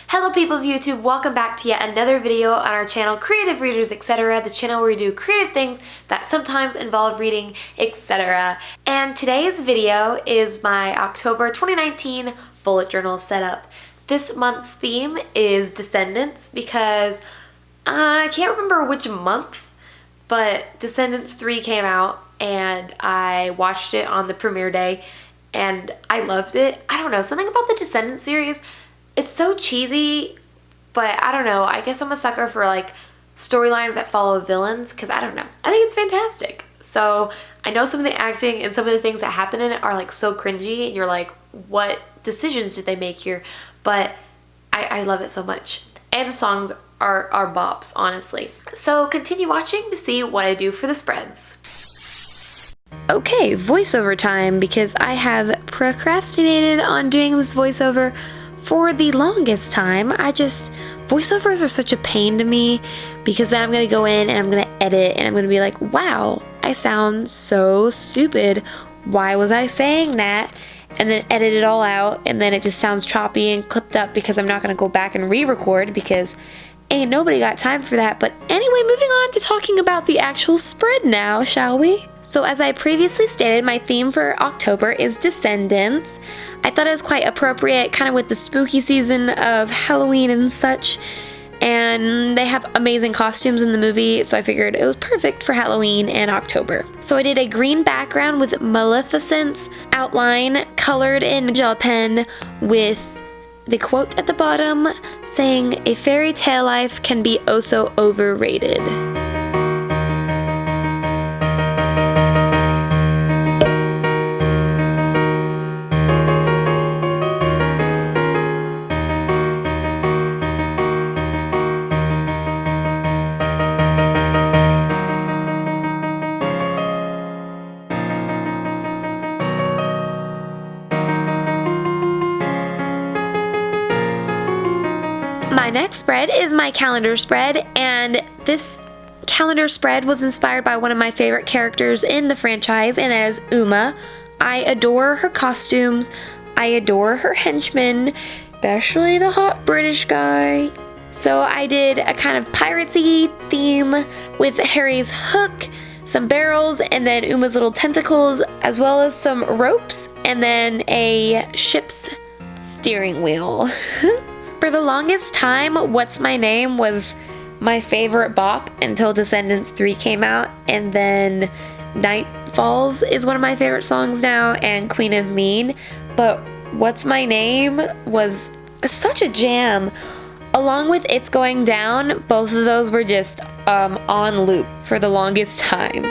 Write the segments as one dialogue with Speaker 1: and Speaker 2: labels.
Speaker 1: Hello people of YouTube, welcome back to yet another video on our channel, Creative Readers, etc., the channel where we do creative things that sometimes involve reading, etc. And today's video is my October 2019 bullet journal setup. This month's theme is Descendants because I can't remember which month, but Descendants 3 came out and I watched it on the premiere day and I loved it. I don't know, something about the Descendants series, it's so cheesy, but I don't know, I guess I'm a sucker for like storylines that follow villains because I don't know, I think it's fantastic. So I know some of the acting and some of the things that happen in it are like so cringy and you're like, what decisions did they make here? But I love it so much. And the songs are bops, honestly. So continue watching to see what I do for the spreads. Okay, voiceover time, because I have procrastinated on doing this voiceover for the longest time. Voiceovers are such a pain to me because then I'm going to go in and I'm going to edit and I'm going to be like, wow, I sound so stupid. Why was I saying that? And then edit it all out and then it just sounds choppy and clipped up because I'm not going to go back and re-record because ain't nobody got time for that. But anyway, moving on to talking about the actual spread now, shall we? So as I previously stated, my theme for October is Descendants. I thought it was quite appropriate, kind of with the spooky season of Halloween and such. And they have amazing costumes in the movie, so I figured it was perfect for Halloween and October. So I did a green background with Maleficent's outline colored in gel pen with the quote at the bottom saying, "A fairy tale life can be oh so overrated." My next spread is my calendar spread, and this calendar spread was inspired by one of my favorite characters in the franchise, and that is Uma. I adore her costumes, I adore her henchmen, especially the hot British guy. So I did a kind of piratey theme with Harry's hook, some barrels, and then Uma's little tentacles, as well as some ropes, and then a ship's steering wheel. For the longest time, What's My Name was my favorite bop until Descendants 3 came out, and then Night Falls is one of my favorite songs now, and Queen of Mean, but What's My Name was such a jam. Along with It's Going Down, both of those were just on loop for the longest time.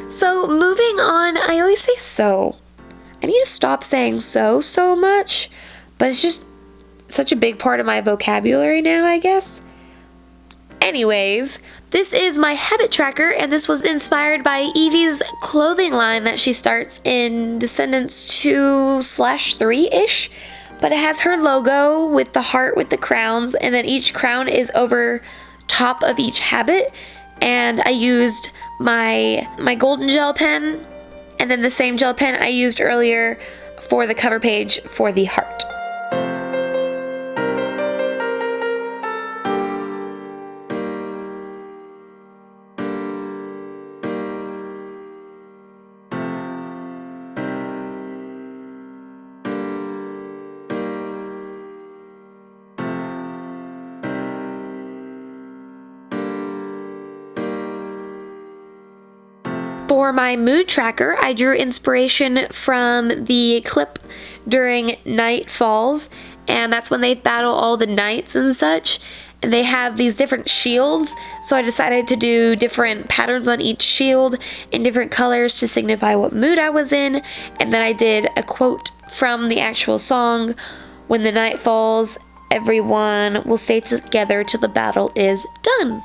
Speaker 1: So moving on, I always say so. I need to stop saying so much, but it's just such a big part of my vocabulary now, I guess. Anyways, this is my habit tracker, and this was inspired by Evie's clothing line that she starts in Descendants 2/3-ish. But it has her logo with the heart with the crowns, and then each crown is over top of each habit. And I used my golden gel pen, and then the same gel pen I used earlier for the cover page for the heart. For my mood tracker, I drew inspiration from the clip during Night Falls, and that's when they battle all the knights and such, and they have these different shields, so I decided to do different patterns on each shield in different colors to signify what mood I was in, and then I did a quote from the actual song, "When the night falls, everyone will stay together till the battle is done."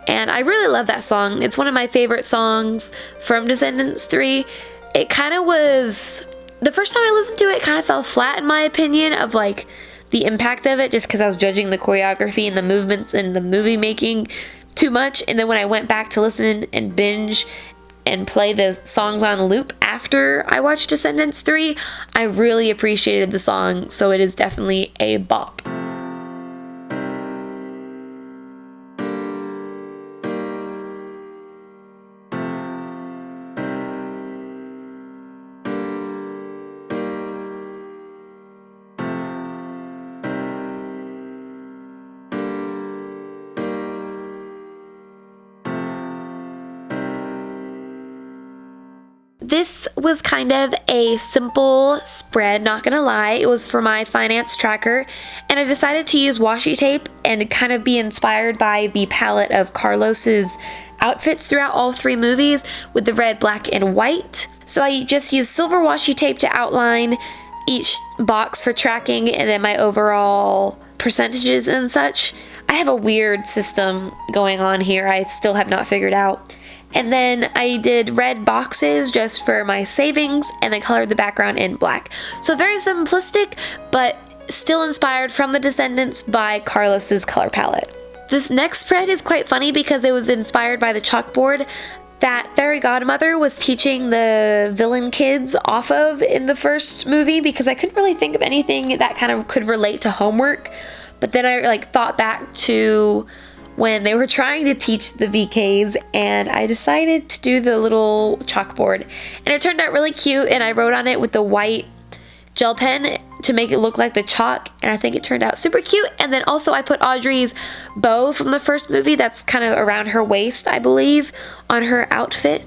Speaker 1: And I really love that song. It's one of my favorite songs from Descendants 3. It kind of was, the first time I listened to it, it kind of fell flat in my opinion of like the impact of it, just because I was judging the choreography and the movements and the movie making too much. And then when I went back to listen and binge and play the songs on loop after I watched Descendants 3, I really appreciated the song, so it is definitely a bop. This was kind of a simple spread, not gonna lie. It was for my finance tracker, and I decided to use washi tape and kind of be inspired by the palette of Carlos's outfits throughout all 3 movies with the red, black, and white. So I just used silver washi tape to outline each box for tracking, and then my overall percentages and such. I have a weird system going on here I still have not figured out. And then I did red boxes just for my savings, and then colored the background in black. So very simplistic, but still inspired from the Descendants by Carlos's color palette. This next spread is quite funny because it was inspired by the chalkboard that Fairy Godmother was teaching the villain kids off of in the first movie, because I couldn't really think of anything that kind of could relate to homework. But then I thought back to when they were trying to teach the VKs, and I decided to do the little chalkboard, and it turned out really cute, and I wrote on it with the white gel pen to make it look like the chalk, and I think it turned out super cute. And then also I put Audrey's bow from the first movie that's kind of around her waist, I believe, on her outfit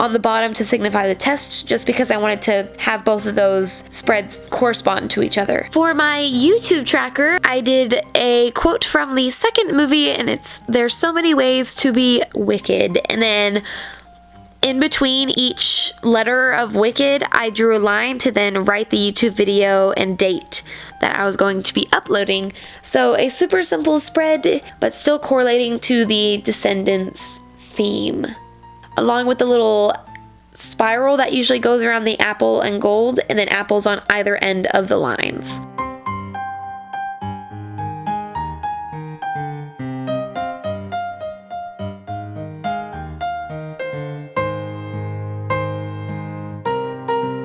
Speaker 1: on the bottom to signify the test, just because I wanted to have both of those spreads correspond to each other. For my YouTube tracker, I did a quote from the second movie, and it's "There's so many ways to be wicked," and then in between each letter of wicked, I drew a line to then write the YouTube video and date that I was going to be uploading. So a super simple spread, but still correlating to the Descendants theme, along with the little spiral that usually goes around the apple and gold, and then apples on either end of the lines.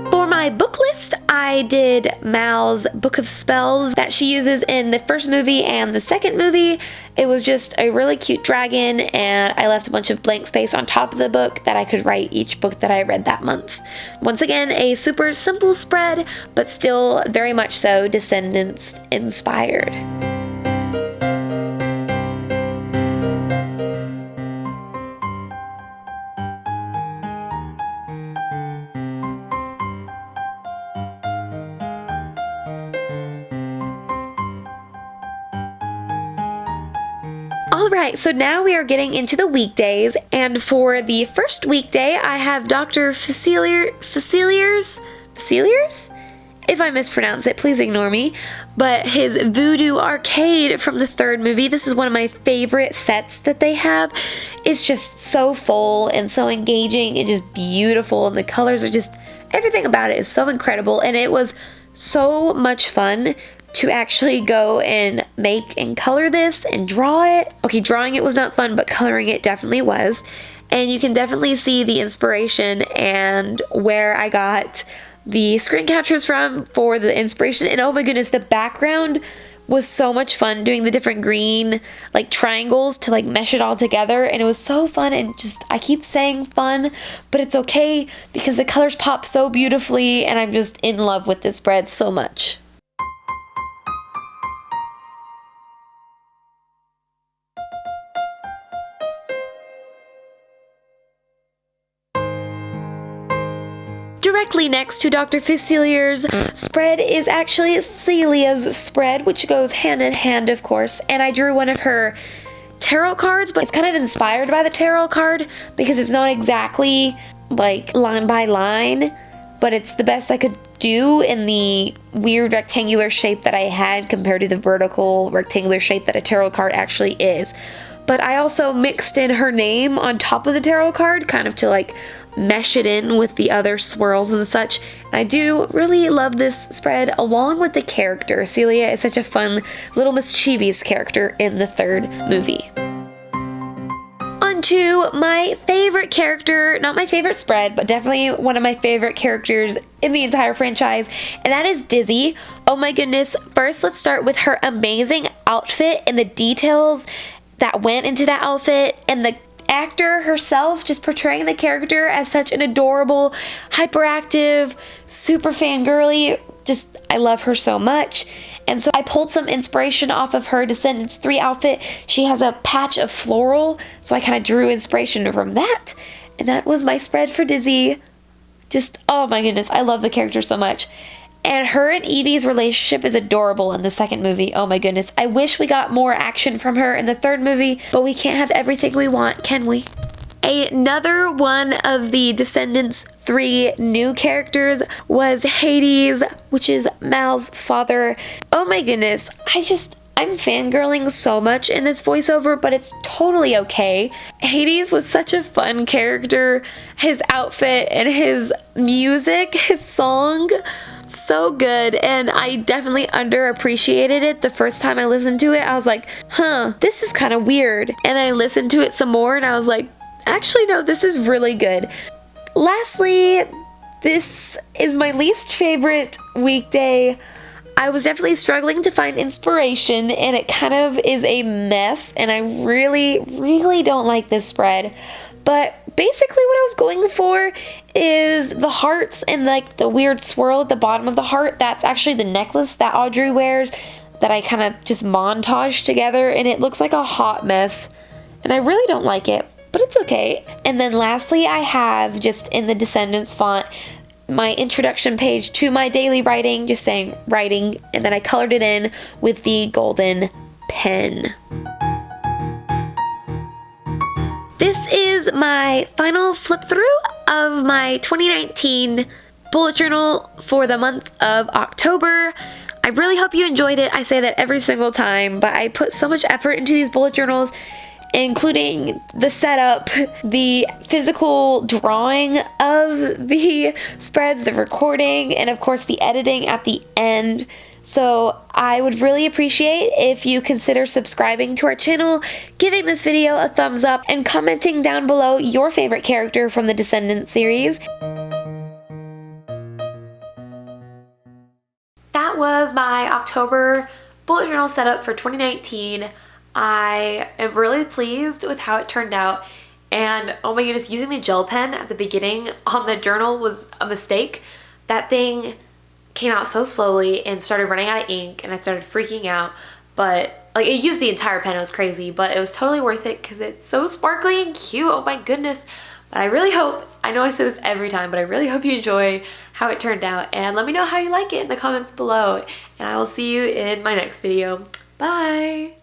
Speaker 1: For my book list, I did Mal's Book of Spells that she uses in the first movie and the second movie. It was just a really cute dragon, and I left a bunch of blank space on top of the book that I could write each book that I read that month. Once again, a super simple spread, but still very much so Descendants inspired. Alright, so now we are getting into the weekdays, and for the first weekday, I have Dr. Faciliers? If I mispronounce it, please ignore me. But his Voodoo Arcade from the third movie, this is one of my favorite sets that they have. It's just so full and so engaging and just beautiful, and the colors are just, everything about it is so incredible, and it was so much fun to actually go and make and color this and draw it. Okay, drawing it was not fun, but coloring it definitely was. And you can definitely see the inspiration and where I got the screen captures from for the inspiration. And oh my goodness, the background was so much fun doing the different green triangles to mesh it all together, and it was so fun. And just, I keep saying fun, but it's okay because the colors pop so beautifully, and I'm just in love with this spread so much. directly next to Dr. Facilier's spread is actually Celia's spread, which goes hand in hand, of course, and I drew one of her tarot cards, but it's kind of inspired by the tarot card because it's not exactly like line by line, but it's the best I could do in the weird rectangular shape that I had compared to the vertical rectangular shape that a tarot card actually is. But I also mixed in her name on top of the tarot card, kind of to like mesh it in with the other swirls and such. And I do really love this spread along with the character. Celia is such a fun little mischievous character in the third movie. On to my favorite character, not my favorite spread, but definitely one of my favorite characters in the entire franchise, and that is Dizzy. Oh my goodness. First, let's start with her amazing outfit and the details that went into that outfit, and the actor herself just portraying the character as such an adorable, hyperactive, super fangirly. Just, I love her so much. And so I pulled some inspiration off of her Descendants 3 outfit. She has a patch of floral, so I kind of drew inspiration from that. And that was my spread for Dizzy. Just, oh my goodness, I love the character so much. And her and Evie's relationship is adorable in the second movie. Oh my goodness. I wish we got more action from her in the third movie, but we can't have everything we want, can we? Another one of the Descendants 3 new characters was Hades, which is Mal's father. Oh my goodness. I'm fangirling so much in this voiceover, but it's totally okay. Hades was such a fun character. His outfit and his music, his song, so good, and I definitely underappreciated it the first time I listened to it. I was like, this is kind of weird. And I listened to it some more and I was like, actually no, this is really good. Lastly, this is my least favorite weekday. I was definitely struggling to find inspiration and it kind of is a mess, and I really don't like this spread. But basically what I was going for is the hearts and like the weird swirl at the bottom of the heart. That's actually the necklace that Audrey wears that I kind of just montaged together, and it looks like a hot mess. And I really don't like it, but it's okay. And then lastly, I have just in the Descendants font my introduction page to my daily writing, just saying writing, and then I colored it in with the golden pen. This is my final flip through of my 2019 bullet journal for the month of October. I really hope you enjoyed it. I say that every single time, but I put so much effort into these bullet journals, including the setup, the physical drawing of the spreads, the recording, and of course the editing at the end. So I would really appreciate if you consider subscribing to our channel, giving this video a thumbs up, and commenting down below your favorite character from the Descendants series. That was my October bullet journal setup for 2019. I am really pleased with how it turned out, and oh my goodness, using the gel pen at the beginning on the journal was a mistake. That thing came out so slowly and started running out of ink, and I started freaking out. But like, it used the entire pen. It was crazy, but it was totally worth it because it's so sparkly and cute. Oh my goodness. But I really hope, I know I say this every time, but I really hope you enjoy how it turned out, and let me know how you like it in the comments below, and I will see you in my next video. Bye.